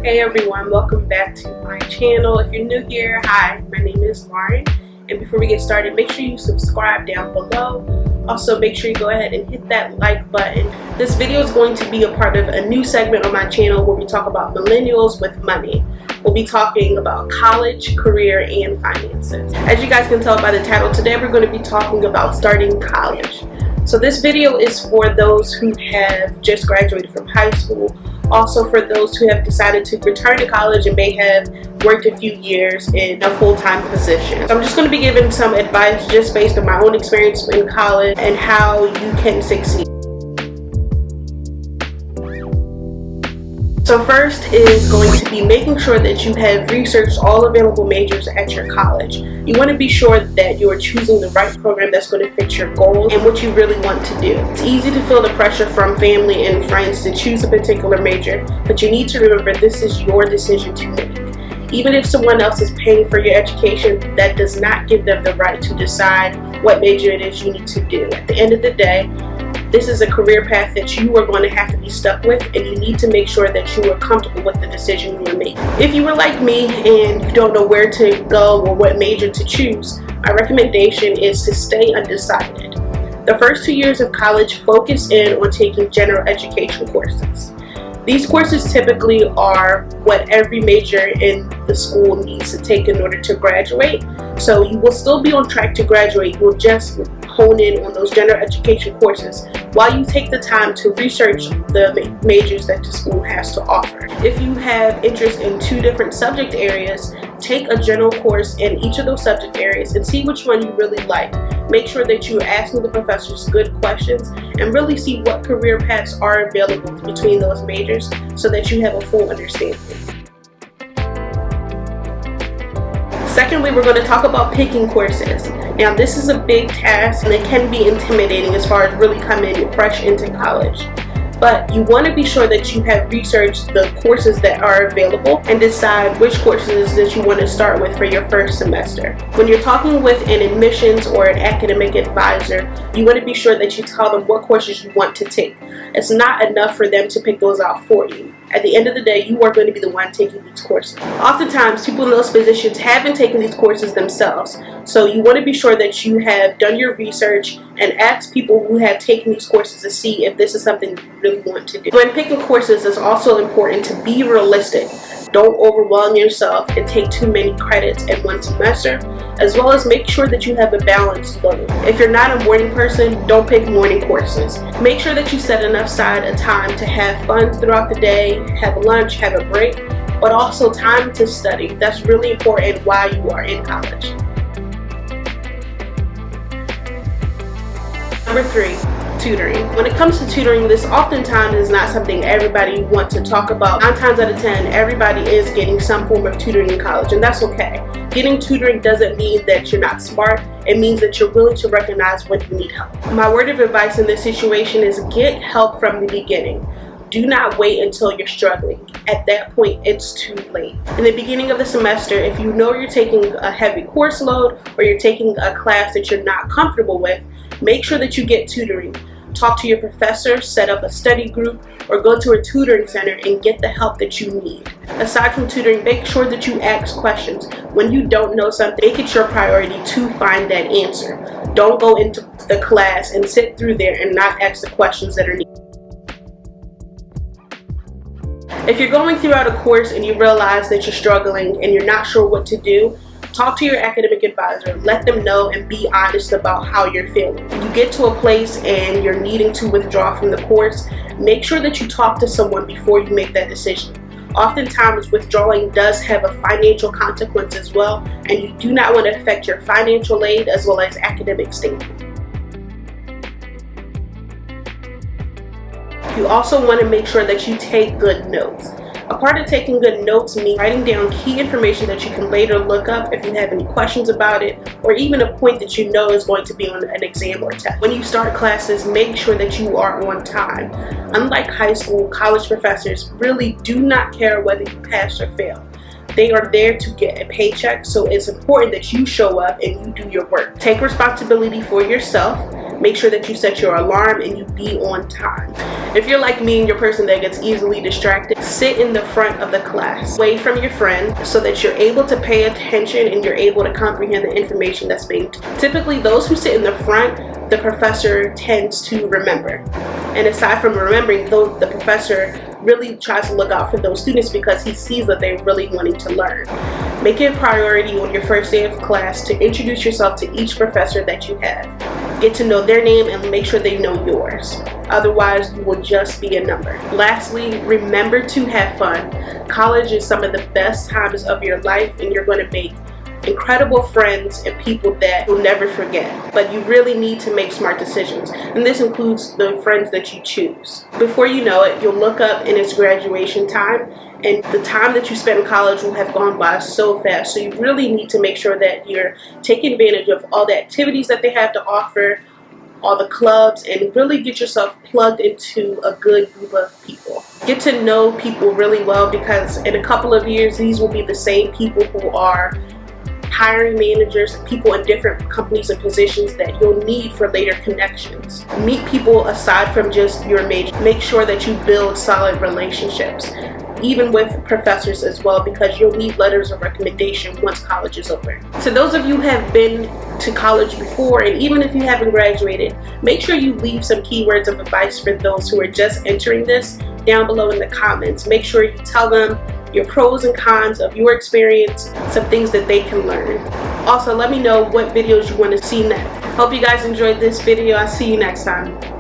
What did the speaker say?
Hey everyone, welcome back to my channel. If you're new here, hi, my name is Lauren. And before we get started, make sure you subscribe down below. Also, make sure you go ahead and hit that like button. This video is going to be a part of a new segment on my channel where we talk about millennials with money. We'll be talking about college, career, and finances. As you guys can tell by the title, today we're going to be talking about starting college. So this video is for those who have just graduated from high school. Also for those who have decided to return to college and may have worked a few years in a full-time position. So I'm just going to be giving some advice just based on my own experience in college and how you can succeed. So first is going to be making sure that you have researched all available majors at your college. You want to be sure that you are choosing the right program that's going to fit your goals and what you really want to do. It's easy to feel the pressure from family and friends to choose a particular major, but you need to remember this is your decision to make. Even if someone else is paying for your education, that does not give them the right to decide what major it is you need to do. At the end of the day, this is a career path that you are going to have to be stuck with, and you need to make sure that you are comfortable with the decision you are making. If you were like me and you don't know where to go or what major to choose, my recommendation is to stay undecided. The first 2 years of college, focus in on taking general education courses. These courses typically are what every major in the school needs to take in order to graduate. So you will still be on track to graduate. You will just hone in on those general education courses while you take the time to research the majors that the school has to offer. If you have interest in 2 different subject areas, take a general course in each of those subject areas and see which one you really like. Make sure that you're asking the professors good questions and really see what career paths are available between those majors so that you have a full understanding. Secondly, we're going to talk about picking courses. Now, this is a big task and it can be intimidating as far as really coming fresh into college. But you want to be sure that you have researched the courses that are available and decide which courses that you want to start with for your first semester. When you're talking with an admissions or an academic advisor, you want to be sure that you tell them what courses you want to take. It's not enough for them to pick those out for you. At the end of the day, you are going to be the one taking these courses. Oftentimes, people in those positions haven't taken these courses themselves. So you want to be sure that you have done your research and ask people who have taken these courses to see if this is something you really want to do. When picking courses, it's also important to be realistic. Don't overwhelm yourself and take too many credits in one semester, as well as make sure that you have a balanced load. If you're not a morning person, don't pick morning courses. Make sure that you set enough aside a time to have fun throughout the day, have lunch, have a break, but also time to study. That's really important while you are in college. Number 3, tutoring. When it comes to tutoring, this oftentimes is not something everybody wants to talk about. 9 times out of 10, everybody is getting some form of tutoring in college, and that's okay. Getting tutoring doesn't mean that you're not smart. It means that you're willing to recognize when you need help. My word of advice in this situation is get help from the beginning. Do not wait until you're struggling. At that point, it's too late. In the beginning of the semester, if you know you're taking a heavy course load or you're taking a class that you're not comfortable with, make sure that you get tutoring. Talk to your professor, set up a study group, or go to a tutoring center and get the help that you need. Aside from tutoring, make sure that you ask questions. When you don't know something, make it your priority to find that answer. Don't go into the class and sit through there and not ask the questions that are needed. If you're going throughout a course and you realize that you're struggling and you're not sure what to do, talk to your academic advisor. Let them know and be honest about how you're feeling. When you get to a place and you're needing to withdraw from the course, make sure that you talk to someone before you make that decision. Oftentimes, withdrawing does have a financial consequence as well, and you do not want to affect your financial aid as well as academic standing. You also want to make sure that you take good notes. A part of taking good notes means writing down key information that you can later look up if you have any questions about it, or even a point that you know is going to be on an exam or test. When you start classes, make sure that you are on time. Unlike high school, college professors really do not care whether you pass or fail. They are there to get a paycheck, so it's important that you show up and you do your work. Take responsibility for yourself. Make sure that you set your alarm and you be on time. If you're like me and you're a person that gets easily distracted, sit in the front of the class, away from your friend, so that you're able to pay attention and you're able to comprehend the information that's being taught. Typically, those who sit in the front, the professor tends to remember. And aside from remembering, though, the professor really tries to look out for those students because he sees that they're really wanting to learn. Make it a priority on your first day of class to introduce yourself to each professor that you have. Get to know their name and make sure they know yours. Otherwise, you will just be a number. Lastly, remember to have fun. College is some of the best times of your life, and you're going to make incredible friends and people that you'll never forget. But you really need to make smart decisions, and this includes the friends that you choose. Before you know it, you'll look up and it's graduation time, and the time that you spent in college will have gone by so fast. So you really need to make sure that you're taking advantage of all the activities that they have to offer, all the clubs, and really get yourself plugged into a good group of people. Get to know people really well, because in a couple of years, these will be the same people who are hiring managers, people in different companies and positions that you'll need for later connections. Meet people aside from just your major. Make sure that you build solid relationships, even with professors as well, because you'll need letters of recommendation once college is over. To those of you who have been to college before, and even if you haven't graduated, make sure you leave some keywords of advice for those who are just entering this down below in the comments. Make sure you tell them your pros and cons of your experience, some things that they can learn. Also, let me know what videos you want to see next. Hope you guys enjoyed this video. I'll see you next time.